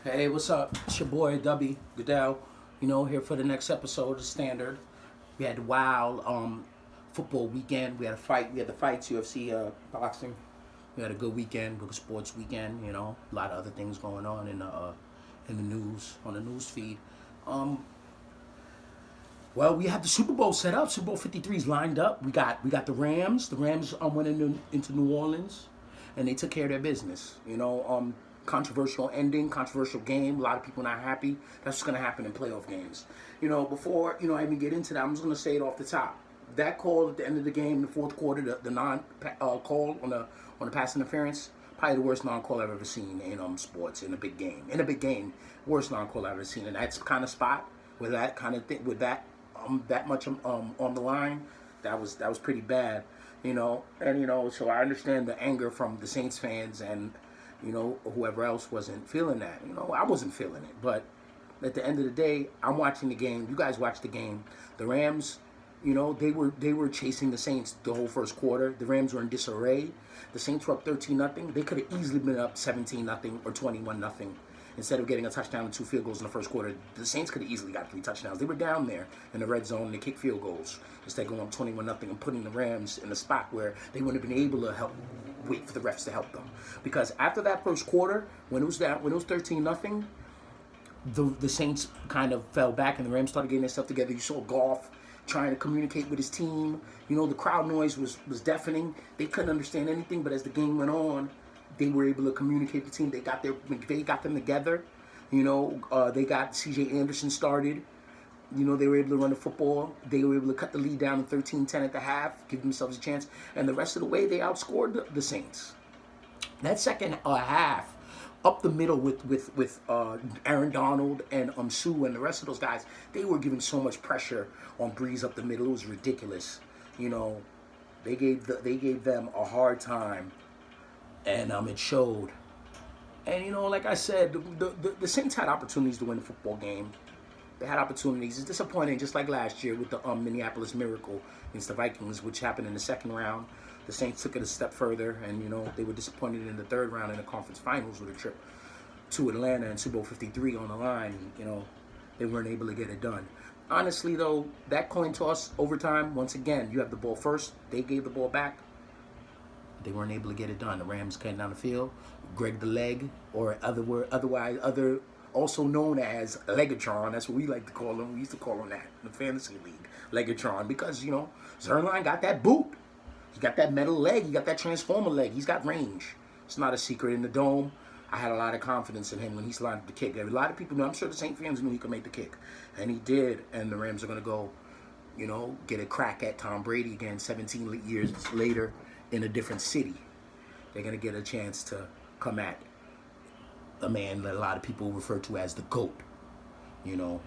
Hey, what's up? It's your boy W Goodell. Here for the next episode of Standard. We had wild football weekend. We had a fight. We had the fights, UFC, boxing. We had a good weekend, good sports weekend. A lot of other things going on in the news on the news feed. Well, we have the Super Bowl set up. Super Bowl 53 is lined up. We got the Rams. The Rams went into New Orleans, and they took care of their business. Controversial ending, controversial game. A lot of people not happy. That's what's gonna happen in playoff games. Before I even get into that, I'm just gonna say it off the top. That call at the end of the game, the fourth quarter, the non call on the pass interference, probably the worst non call I've ever seen in sports in a big game. In a big game, worst non call I've ever seen. And that kind of spot with that kind of thing, with that much on the line, that was pretty bad. So I understand the anger from the Saints fans and whoever else wasn't feeling that. I wasn't feeling it. But at the end of the day, I'm watching the game. You guys watched the game. The Rams, they were chasing the Saints the whole first quarter. The Rams were in disarray. The Saints were up 13-0. They could have easily been up 17-0 or 21-0. Instead of getting a touchdown and 2 field goals in the first quarter, the Saints could have easily got 3 touchdowns. They were down there in the red zone and they kicked field goals instead of going up 21-0 and putting the Rams in a spot where they wouldn't have been able to wait for the refs to help them. Because after that first quarter, when it was 13-0, the Saints kind of fell back and the Rams started getting their stuff together. You saw Goff trying to communicate with his team. The crowd noise was deafening. They couldn't understand anything, but as the game went on, they were able to communicate with the team. They got them together. They got C.J. Anderson started. They were able to run the football. They were able to cut the lead down to 13-10 at the half, give themselves a chance. And the rest of the way, they outscored the Saints. That second half, up the middle with Aaron Donald and Sue and the rest of those guys, they were giving so much pressure on Breeze up the middle. It was ridiculous. They gave them a hard time. And it showed. And like I said, the Saints had opportunities to win the football game. They had opportunities. It's disappointing, just like last year with the Minneapolis Miracle against the Vikings, which happened in the second round. The Saints took it a step further, and they were disappointed in the third round in the conference finals with a trip to Atlanta and Super Bowl 53 on the line. They weren't able to get it done. Honestly, though, that coin toss overtime, once again, you have the ball first. They gave the ball back. They weren't able to get it done. The Rams came down the field. Greg the Leg, or also known as Legatron. That's what we like to call him. We used to call him that in the fantasy league, Legatron, because Zerline got that boot. He got that metal leg. He got that transformer leg. He's got range. It's not a secret in the dome. I had a lot of confidence in him when he lined up the kick. A lot of people know. I'm sure the Saint fans knew he could make the kick, and he did. And the Rams are going to go, get a crack at Tom Brady again 17 years later in a different city. They're going to get a chance to come at a man that a lot of people refer to as the GOAT. And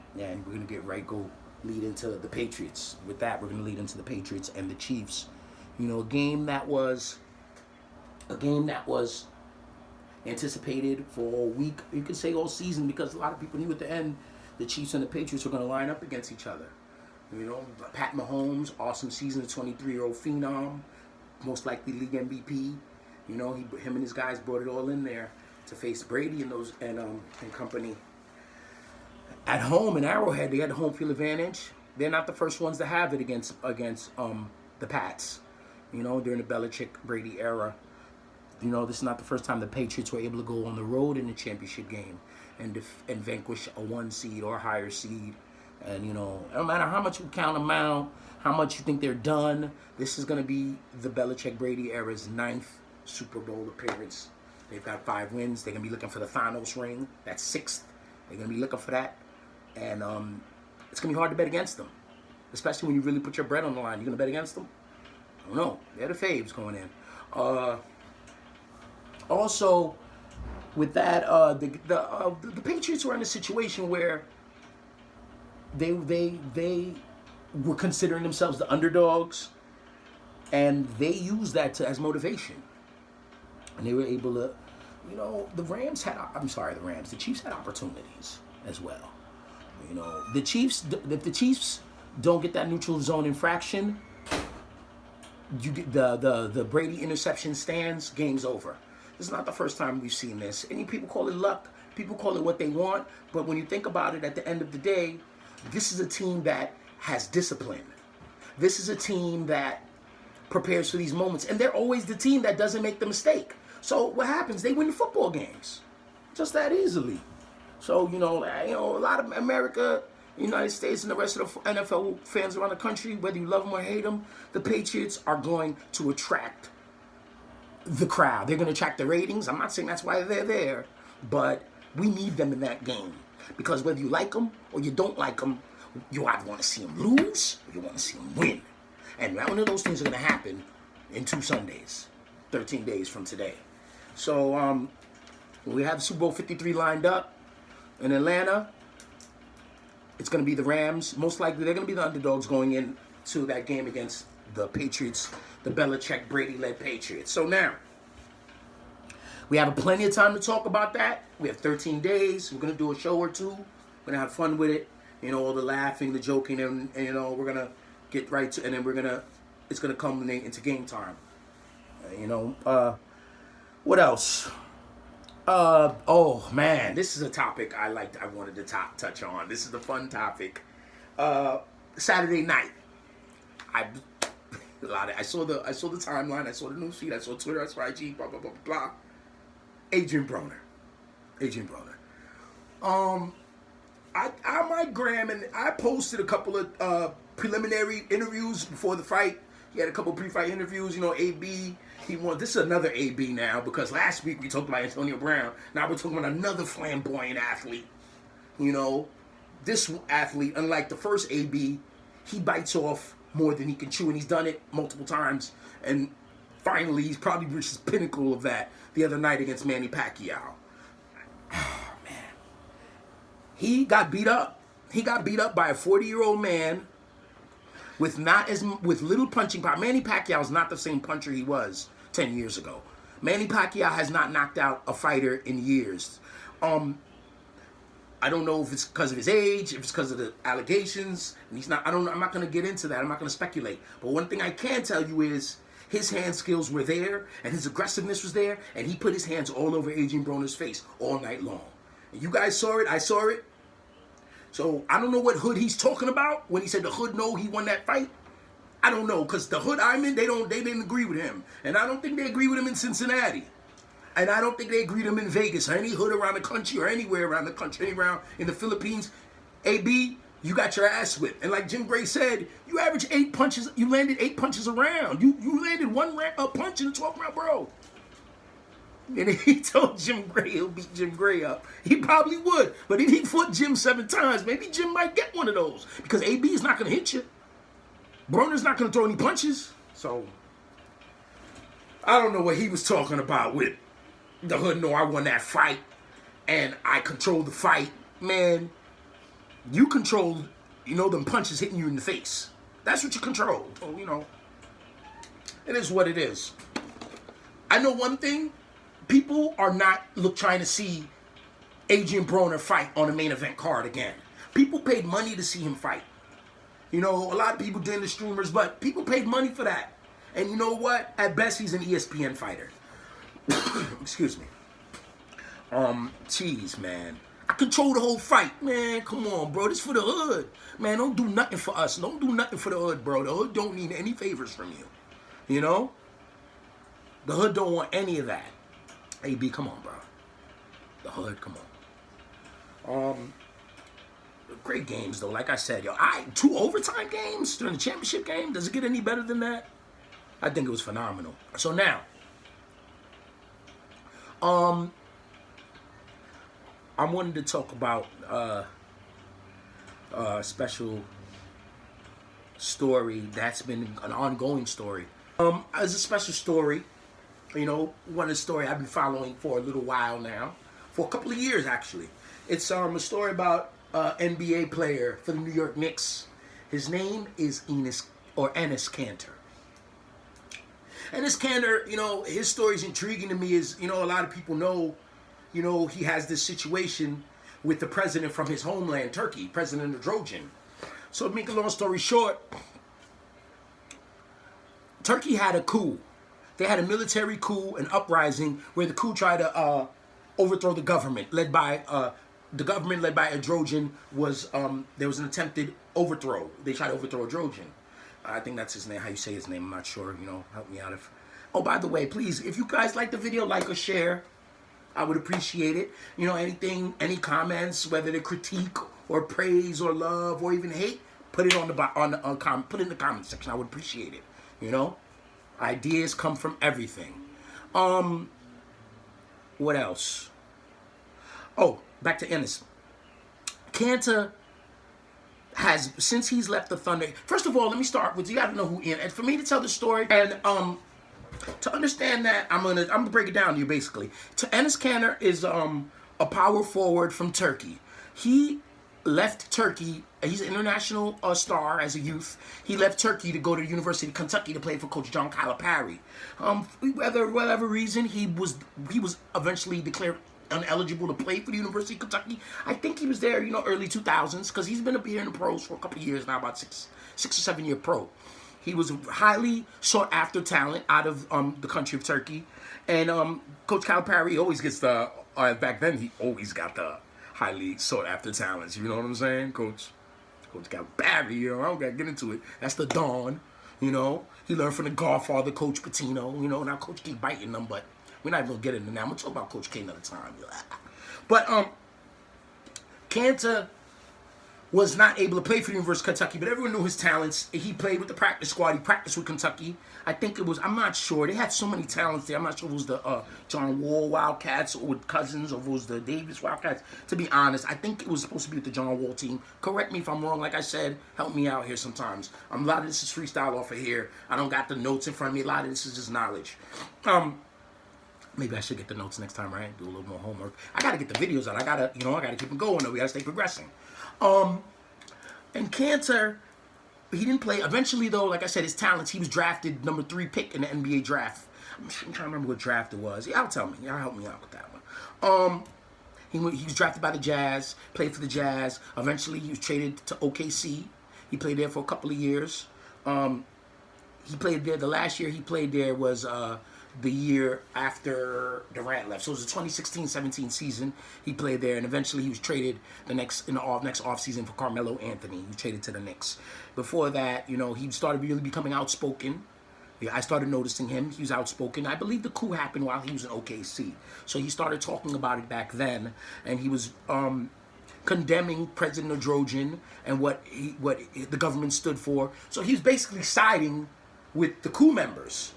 we're going to lead into the Patriots. With that, we're going to lead into the Patriots and the Chiefs. A game that was anticipated for all week. You could say all season, because a lot of people knew at the end the Chiefs and the Patriots were going to line up against each other. Pat Mahomes, awesome season, the 23-year-old phenom, most likely league MVP. Him and his guys brought it all in there to face Brady and company. At home in Arrowhead, they had the home field advantage. They're not the first ones to have it against the Pats. During the Belichick Brady era. This is not the first time the Patriots were able to go on the road in the championship game and vanquish a 1 seed or higher seed. And no matter how much you count them out, how much you think they're done, this is going to be the Belichick Brady era's 9th Super Bowl appearance. They've got 5 wins. They're going to be looking for the Thanos ring. That's 6th. They're going to be looking for that. And it's going to be hard to bet against them, especially when you really put your bread on the line. You're going to bet against them? I don't know. They're the faves going in. Also, with that, the Patriots were in a situation where they were considering themselves the underdogs, and they used that as motivation. And they were able to, the Chiefs had opportunities as well. The Chiefs, if the Chiefs don't get that neutral zone infraction, you get the Brady interception stands, game's over. This is not the first time we've seen this. Any people call it luck. People call it what they want, but when you think about it, at the end of the day, this is a team that has discipline. This is a team that prepares for these moments, and they're always the team that doesn't make the mistake. So what happens? They win the football games, just that easily. So a lot of America, United States, and the rest of the NFL fans around the country, whether you love them or hate them, the Patriots are going to attract the crowd. They're going to attract the ratings. I'm not saying that's why they're there, but we need them in that game, because whether you like them or you don't like them, you either want to see them lose or you want to see them win. And one of those things are going to happen in 2 Sundays, 13 days from today. So we have Super Bowl 53 lined up in Atlanta. It's going to be the Rams. Most likely, they're going to be the underdogs going into that game against the Patriots, the Belichick, Brady-led Patriots. So now, we have plenty of time to talk about that. We have 13 days. We're going to do a show or two. We're going to have fun with it. All the laughing, the joking, and we're going to get right to, and then it's going to culminate into game time. What else? Oh man, this is a topic I wanted to touch on. This is the fun topic. Saturday night, I saw the timeline, I saw the news feed, I saw Twitter, I saw IG, blah blah blah blah. Adrian Broner. I might gram, and I posted a couple of preliminary interviews before the fight. He had a couple pre-fight interviews. AB. This is another AB now, because last week we talked about Antonio Brown. Now we're talking about another flamboyant athlete. This athlete, unlike the first AB, he bites off more than he can chew, and he's done it multiple times. And finally, he's probably reached his pinnacle of that the other night against Manny Pacquiao. Oh, man. He got beat up. He got beat up by a 40-year-old man with little punching power. Manny Pacquiao is not the same puncher he was 10 years ago. Manny Pacquiao has not knocked out a fighter in years. I don't know if it's because of his age, if it's because of the allegations, and he's not. I don't know. I'm not going to get into that. I'm not going to speculate. But one thing I can tell you is his hand skills were there, and his aggressiveness was there, and he put his hands all over Adrian Broner's face all night long. And you guys saw it. I saw it. So I don't know what hood he's talking about when he said the hood know he won that fight. I don't know, because the hood I'm in, they didn't agree with him, and I don't think they agree with him in Cincinnati. And I don't think they agreed him in Vegas or any hood around the country or anywhere around the country, anywhere in the Philippines. AB, you got your ass whipped. And like Jim Gray said, you averaged 8 punches. You landed 8 punches around. You landed one punch in the 12th round, bro. And he told Jim Gray he'll beat Jim Gray up. He probably would. But if he fought Jim 7 times, maybe Jim might get one of those. Because AB is not going to hit you. Broner's not going to throw any punches. So, I don't know what he was talking about with the hood. No, I won that fight, and I controlled the fight. Man, you controlled, them punches hitting you in the face. That's what you control. So, it is what it is. I know one thing. People are not trying to see Adrian Broner fight on a main event card again. People paid money to see him fight. A lot of people did, the streamers, but people paid money for that. And you know what? At best, he's an ESPN fighter. Excuse me. Jeez, man. I control the whole fight. Man, come on, bro. This for the hood. Man, don't do nothing for us. Don't do nothing for the hood, bro. The hood don't need any favors from you. The hood don't want any of that. AB, come on, bro. The hood, come on. Great games, though. Like I said, 2 overtime games during the championship game. Does it get any better than that? I think it was phenomenal. So now, I wanted to talk about a special story that's been an ongoing story. It's a special story. One of the story I've been following for a little while now, for a couple of years actually. It's a story about NBA player for the New York Knicks. His name is Enes Kanter. Enes Kanter, his story is intriguing to me. A lot of people know, he has this situation with the president from his homeland, Turkey, President Erdogan. So to make a long story short, Turkey had a coup. They had a military coup, an uprising, where the coup tried to overthrow the government led by a Trojan. Was there was an attempted overthrow. They tried to overthrow a Trojan. I think that's his name. How you say his name? I'm not sure. You know, help me out if. Oh, by the way, please, if you guys like the video, like or share. I would appreciate it. You know, anything, any comments, whether they're critique or praise or love or even hate, put it on the put it in the comment section. I would appreciate it. You know, ideas come from everything. What else? Oh, back to Ennis. Kanta has, since he's left the Thunder. First of all, let me start with, you got to know who Ennis. And for me to tell the story and to understand that, I'm gonna break it down to you basically. Enes Kanter is a power forward from Turkey. He left Turkey. He's an international star as a youth. He left Turkey to go to the University of Kentucky to play for Coach John Calipari. Whatever reason, he was eventually declared ineligible to play for the University of Kentucky. I think he was there, you know, early 2000s, because he's been up here in the pros for a couple of years now, about six or 7 year pro. He was a highly sought after talent out of the country of Turkey. And Coach Calipari always gets the, back then he always got the highly sought after talents. You know what I'm saying? Coach Calipari, you know, I don't got to get into it. That's the Dawn, you know. He learned from the Godfather, Coach Patino, you know. Now Coach K biting them, but we're not even going to get into that. I'm going to talk about Coach K another time. But Kanta was not able to play for the University of Kentucky, but everyone knew his talents. He played with the practice squad. He practiced with Kentucky. I think it was, I'm not sure. They had so many talents there. I'm not sure if it was the John Wall Wildcats or with Cousins, or if it was the Davis Wildcats. To be honest, I think it was supposed to be with the John Wall team. Correct me if I'm wrong. Like I said, help me out here sometimes. A lot of this is freestyle off of here. I don't got the notes in front of me. A lot of this is just knowledge. Maybe I should get the notes next time, right? Do a little more homework. I got to get the videos out. I got to keep them going, though. We got to stay progressing. And Kanter, he didn't play. Eventually, though, like I said, his talents, he was drafted number 3 pick in the NBA draft. I'm trying to remember what draft it was. Y'all tell me. Y'all help me out with that one. He was drafted by the Jazz, played for the Jazz. Eventually, he was traded to OKC. He played there for a couple of years. He played there. The last year he played there was the year after Durant left. So it was the 2016-17 season. He played there, and eventually he was traded in the next offseason for Carmelo Anthony. He was traded to the Knicks. Before that, you know, he started really becoming outspoken. I started noticing him. He was outspoken. I believe the coup happened while he was in OKC. So he started talking about it back then, and he was condemning President Trojan and what the government stood for. So he was basically siding with the coup members.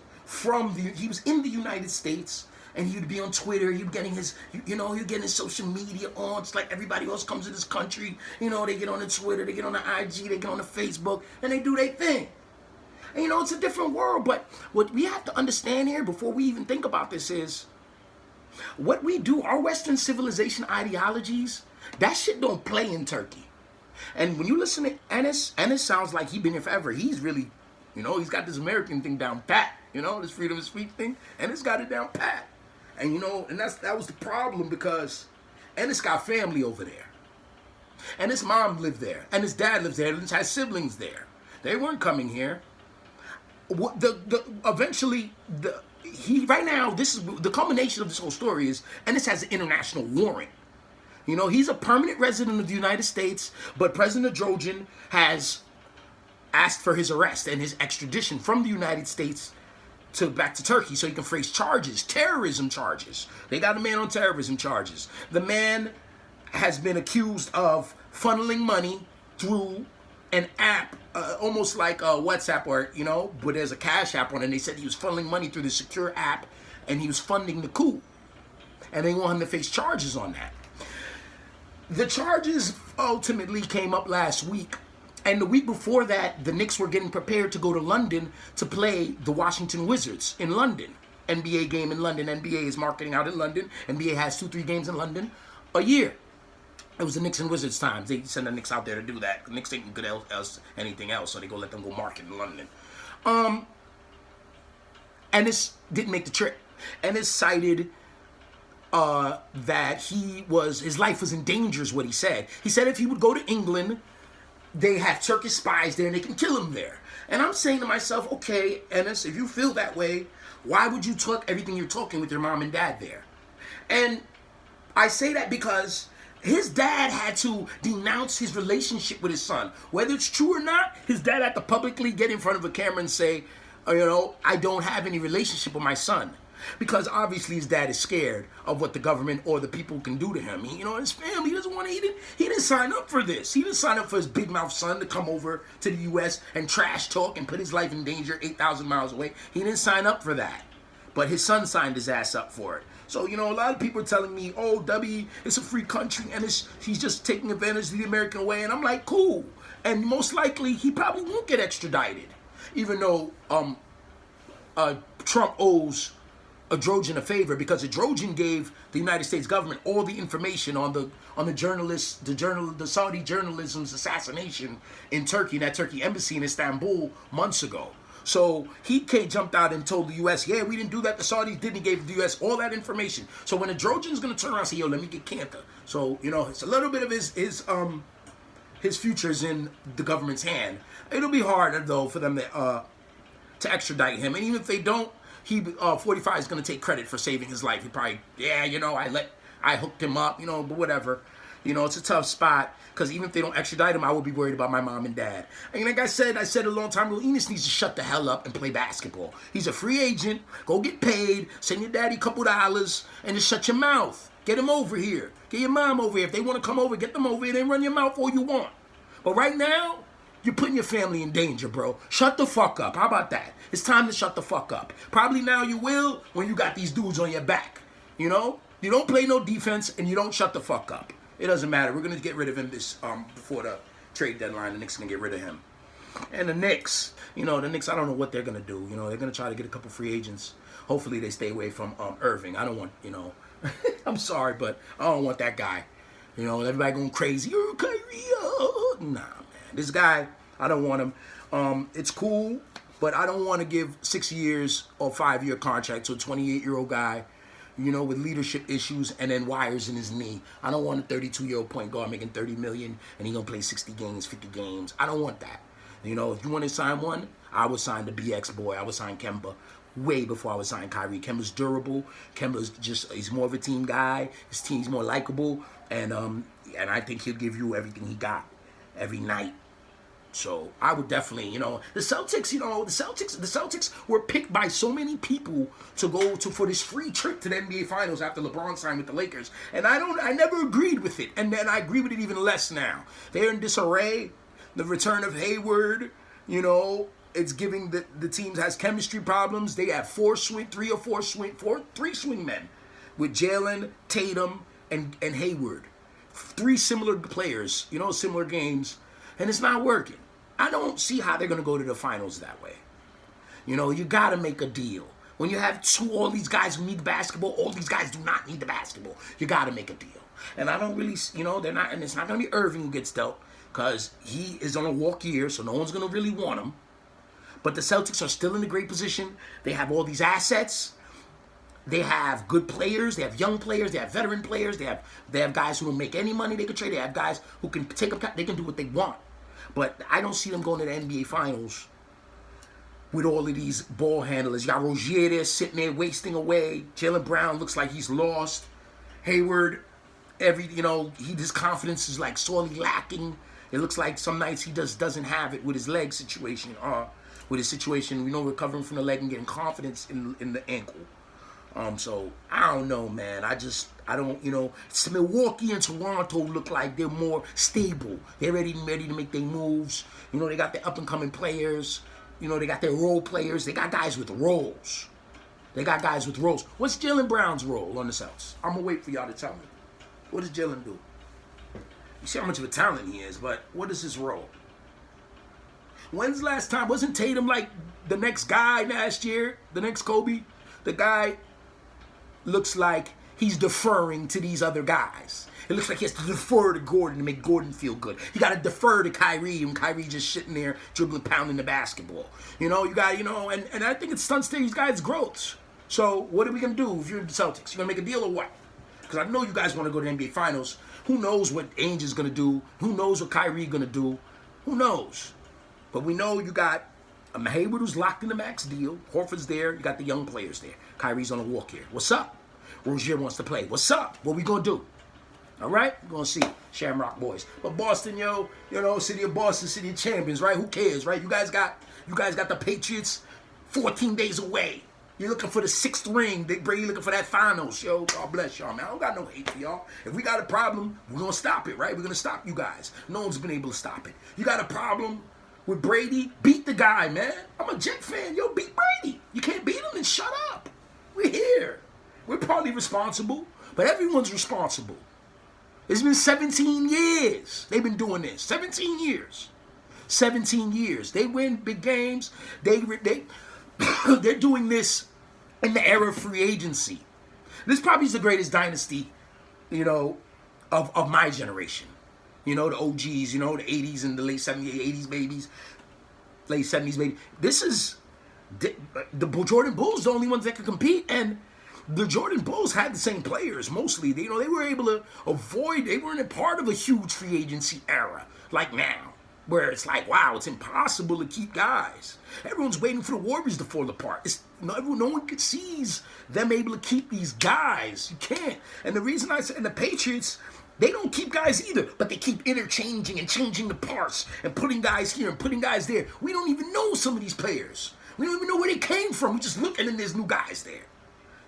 He was in the United States, and he would be on Twitter. He'd getting his, you know, he'd getting his social media on. It's like everybody else comes to this country. You know, they get on the Twitter, they get on the IG, they get on the Facebook, and they do their thing. And, you know, it's a different world. But what we have to understand here before we even think about this is what we do, our Western civilization ideologies, that shit don't play in Turkey. And when you listen to Ennis sounds like he's been here forever. He's really, you know, he's got this American thing down pat. You know, this freedom of speech thing. Ennis got it down pat. And, you know, and that was the problem, because Ennis got family over there. And his mom lived there. And his dad lives there. And he has siblings there. They weren't coming here. Eventually, right now, this is the culmination of this whole story is Ennis has an international warrant. You know, he's a permanent resident of the United States, but President Trojan has asked for his arrest and his extradition from the United States back to Turkey so he can face charges, terrorism charges. They got a man on terrorism charges. The man has been accused of funneling money through an app, almost like WhatsApp, or, you know, but there's a Cash App on it, and they said he was funneling money through the secure app, and he was funding the coup. And they want him to face charges on that. The charges ultimately came up last week. And the week before that, the Knicks were getting prepared to go to London to play the Washington Wizards in London. NBA game in London. NBA is marketing out in London. NBA has 2-3 games in London a year. It was the Knicks and Wizards times. They send the Knicks out there to do that. The Knicks ain't good anything else, so they go let them go market in London. And this didn't make the trip. And it cited that his life was in danger, is what he said. He said if he would go to England, they have Turkish spies there and they can kill him there. And I'm saying to myself, okay, Ennis, if you feel that way, why would you talk everything you're talking with your mom and dad there? And I say that because his dad had to denounce his relationship with his son. Whether it's true or not, his dad had to publicly get in front of a camera and say, I don't have any relationship with my son. Because obviously his dad is scared of what the government or the people can do to him. His family, he doesn't want to, he didn't sign up for this. He didn't sign up for his big mouth son to come over to the U.S. and trash talk and put his life in danger 8,000 miles away. He didn't sign up for that. But his son signed his ass up for it. So, a lot of people are telling me, oh, W, it's a free country and he's just taking advantage of the American way. And I'm like, cool. And most likely, he probably won't get extradited. Even though Trump owes a Trojan a favor, because a Trojan gave the United States government all the information on the journalists, the Saudi journalism's assassination in Turkey, that Turkey embassy in Istanbul months ago. So he jumped out and told the U.S., yeah, we didn't do that. The Saudis didn't. He gave the U.S. all that information. So when a Trojan's going to turn around and say, yo, let me get Cantor. So, it's a little bit of his future's in the government's hand. It'll be hard, though, for them to extradite him. And even if they don't, 45 is going to take credit for saving his life. He probably, I hooked him up, but whatever. It's a tough spot, because even if they don't extradite him, I would be worried about my mom and dad. And like I said a long time ago, Enos needs to shut the hell up and play basketball. He's a free agent. Go get paid. Send your daddy a couple dollars and just shut your mouth. Get him over here. Get your mom over here. If they want to come over, get them over here. Then run your mouth all you want. But right now, you're putting your family in danger, bro. Shut the fuck up. How about that? It's time to shut the fuck up. Probably now you will when you got these dudes on your back. You don't play no defense and you don't shut the fuck up. It doesn't matter. We're going to get rid of him before the trade deadline. The Knicks are going to get rid of him. And the Knicks, I don't know what they're going to do. They're going to try to get a couple free agents. Hopefully they stay away from Irving. I don't want, I'm sorry, but I don't want that guy. Everybody going crazy. Oh, Kyrie. Nah, man. This guy, I don't want him. It's cool, but I don't want to give 6 years or 5-year contract to a 28-year-old guy, with leadership issues and then wires in his knee. I don't want a 32-year-old point guard making $30 million and he gonna play 60 games, 50 games. I don't want that. If you want to sign one, I would sign the BX boy. I would sign Kemba way before I would sign Kyrie. Kemba's durable. He's more of a team guy. His team's more likable, and I think he'll give you everything he got every night. So I would definitely, the Celtics, the Celtics were picked by so many people to go for this free trip to the NBA Finals after LeBron signed with the Lakers, and I never agreed with it, and then I agree with it even less now. They're in disarray. The return of Hayward, it's giving the teams has chemistry problems. They have three swing men with Jalen, Tatum, and Hayward, 3 similar players, similar games. And it's not working. I don't see how they're going to go to the finals that way. You got to make a deal. When you have all these guys who need the basketball, all these guys do not need the basketball. You got to make a deal. And I don't really, they're not, and it's not going to be Irving who gets dealt, because he is on a walk year, so no one's going to really want him. But the Celtics are still in a great position. They have all these assets. They have good players. They have young players. They have veteran players. They have guys who don't make any money they can trade. They have guys who can take up. They can do what they want. But I don't see them going to the NBA Finals with all of these ball handlers. You got Rozier there sitting there wasting away. Jaylen Brown looks like he's lost. Hayward, his confidence is like sorely lacking. It looks like some nights he just doesn't have it with his leg situation. With his situation, recovering from the leg and getting confidence in the ankle. So I don't know, man. I don't, Milwaukee and Toronto look like they're more stable. They're ready to make their moves. They got their up and coming players. They got their role players. They got guys with roles. What's Jaylen Brown's role on the Celtics? I'm gonna wait for y'all to tell me. What does Jaylen do? You see how much of a talent he is, but what is his role? When's the last time? Wasn't Tatum like the next guy last year? The next Kobe? The guy looks like he's deferring to these other guys. It looks like he has to defer to Gordon to make Gordon feel good. You got to defer to Kyrie, and Kyrie just sitting there dribbling, pounding the basketball. You got, and I think it stunts these guys' growths. So what are we going to do if you're the Celtics? You going to make a deal or what? Because I know you guys want to go to the NBA Finals. Who knows what Ainge is going to do? Who knows what Kyrie going to do? Who knows? But we know you got Hayward who's locked in the max deal. Horford's there. You got the young players there. Kyrie's on a walk here. What's up? Rozier wants to play. What's up? What we gonna do? All right, we're gonna see Shamrock Boys. But Boston, city of Boston, city of champions, right? Who cares, right? You guys got the Patriots 14 days away. You're looking for the 6th ring. Big Brady looking for that finals, yo. God bless y'all, man. I don't got no hate for y'all. If we got a problem, we're gonna stop it, right? We're gonna stop you guys. No one's been able to stop it. You got a problem with Brady? Beat the guy, man. I'm a Jet fan. Yo, beat Brady. You can't beat him, then shut up. We're here. We're partly responsible, but everyone's responsible. It's been 17 years they've been doing this. 17 years. 17 years. They win big games. They're doing this in the era of free agency. This probably is the greatest dynasty, of my generation. The OGs, the 80s and the late 70s, 80s babies, late 70s babies. This is the Jordan Bulls, the only ones that can compete, and the Jordan Bulls had the same players mostly. They were able to avoid. They weren't a part of a huge free agency era like now, where it's like, wow, it's impossible to keep guys. Everyone's waiting for the Warriors to fall apart. No one sees them able to keep these guys. You can't. And the reason I said, and the Patriots, they don't keep guys either, but they keep interchanging and changing the parts and putting guys here and putting guys there. We don't even know some of these players. We don't even know where they came from. We just look and then there's new guys there.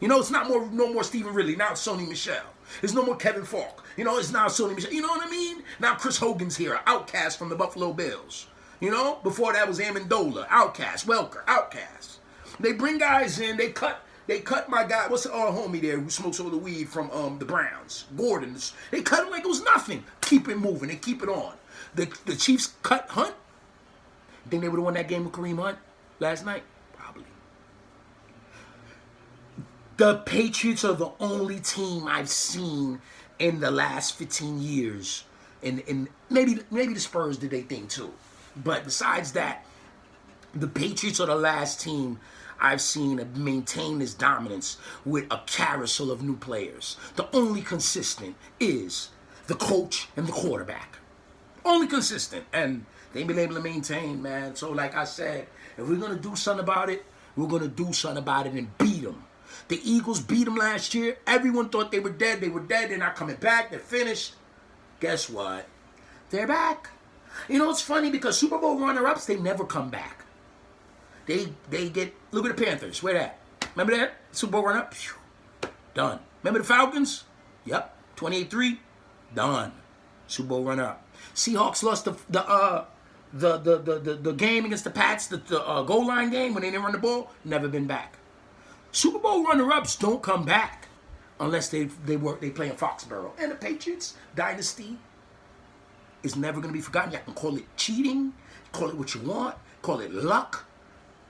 It's no more Stephen Ridley. Now it's Sony Michel. There's no more Kevin Falk. It's now Sony Michel. You know what I mean? Now Chris Hogan's here, outcast from the Buffalo Bills. Before that was Amendola, outcast. Welker, outcast. They bring guys in. They cut my guy. What's the homie there who smokes all the weed from the Browns? Gordon. They cut him like it was nothing. Keep it moving. They keep it on. The Chiefs cut Hunt. Think they would have won that game with Kareem Hunt last night? Probably. The Patriots are the only team I've seen in the last 15 years, and maybe the Spurs did their thing too. But besides that, the Patriots are the last team I've seen maintain this dominance with a carousel of new players. The only consistent is the coach and the quarterback. Only consistent, and they've been able to maintain, man. So like I said, if we're going to do something about it, we're going to do something about it and beat them. The Eagles beat them last year. Everyone thought they were dead. They were dead. They're not coming back. They're finished. Guess what? They're back. It's funny because Super Bowl runner-ups, they never come back. They get, look at the Panthers. Where that? Remember that? Super Bowl runner-up? Done. Remember the Falcons? Yep. 28-3. Done. Super Bowl runner-up. Seahawks lost the game against the Pats, the goal line game when they didn't run the ball. Never been back. Super Bowl runner-ups don't come back unless they play in Foxborough. And the Patriots dynasty is never going to be forgotten. You can call it cheating, call it what you want, call it luck.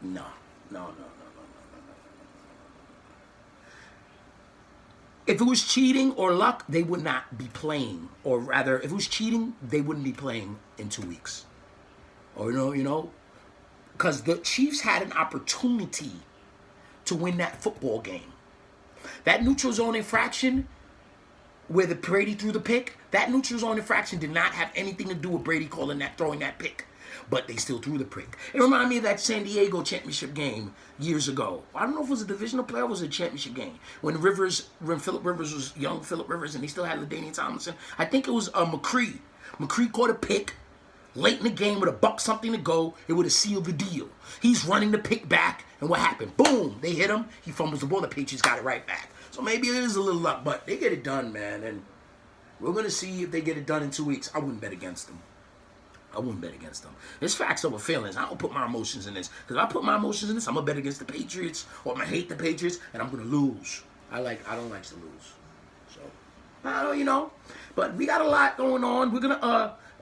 No. If it was cheating or luck, they would not be playing. Or rather, if it was cheating, they wouldn't be playing in 2 weeks. Or, because the Chiefs had an opportunity to win that football game. That neutral zone infraction where the Brady threw the pick, that neutral zone infraction did not have anything to do with Brady throwing that pick. But they still threw the pick. It reminded me of that San Diego championship game years ago. I don't know if it was a divisional player or it was a championship game. When Phillip Rivers was young Phillip Rivers and he still had LaDainian Tomlinson. I think it was McCree. McCree caught a pick late in the game with $1 something to go. It would have sealed the deal. He's running the pick back, and what happened? Boom! They hit him. He fumbles the ball. The Patriots got it right back. So maybe it is a little luck, but they get it done, man. And we're going to see if they get it done in 2 weeks. I wouldn't bet against them. It's facts over feelings. I don't put my emotions in this. Because if I put my emotions in this, I'm going to bet against the Patriots, or I'm going to hate the Patriots, and I'm going to lose. I don't like to lose. So, but we got a lot going on.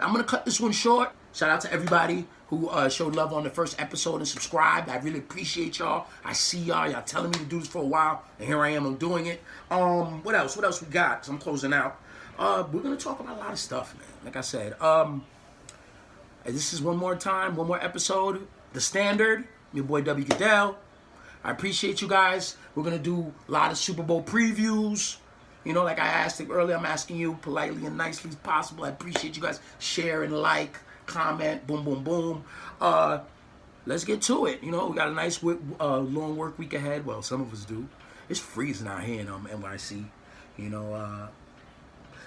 I'm going to cut this one short. Shout out to everybody who showed love on the first episode and subscribed. I really appreciate y'all. I see y'all. Y'all telling me to do this for a while, and here I am. I'm doing it. What else? What else we got? Because I'm closing out. We're going to talk about a lot of stuff, man. Like I said, this is one more episode. The Standard. Your boy W. Goodell. I appreciate you guys. We're going to do a lot of Super Bowl previews. Like I asked earlier, I'm asking you politely and nicely as possible. I appreciate you guys. Share and like, comment, boom, boom, boom. let's get to it. You know, we got a nice long work week ahead. Well, some of us do. It's freezing out here in NYC. You know,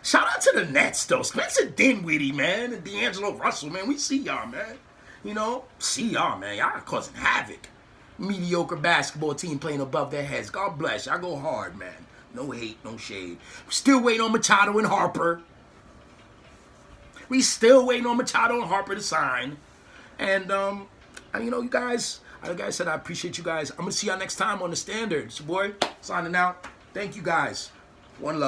shout out to the Nets, though. Spencer Dinwiddie, man, and D'Angelo Russell, man. We see y'all, man. You know, see y'all, man. Y'all causing havoc. Mediocre basketball team playing above their heads. God bless. Y'all go hard, man. No hate, no shade. Still waiting on Machado and Harper. We still waiting on Machado and Harper to sign. And, you know, you guys, like I said, I appreciate you guys. I'm going to see y'all next time on The Standard. It's your boy, signing out. Thank you, guys. One love.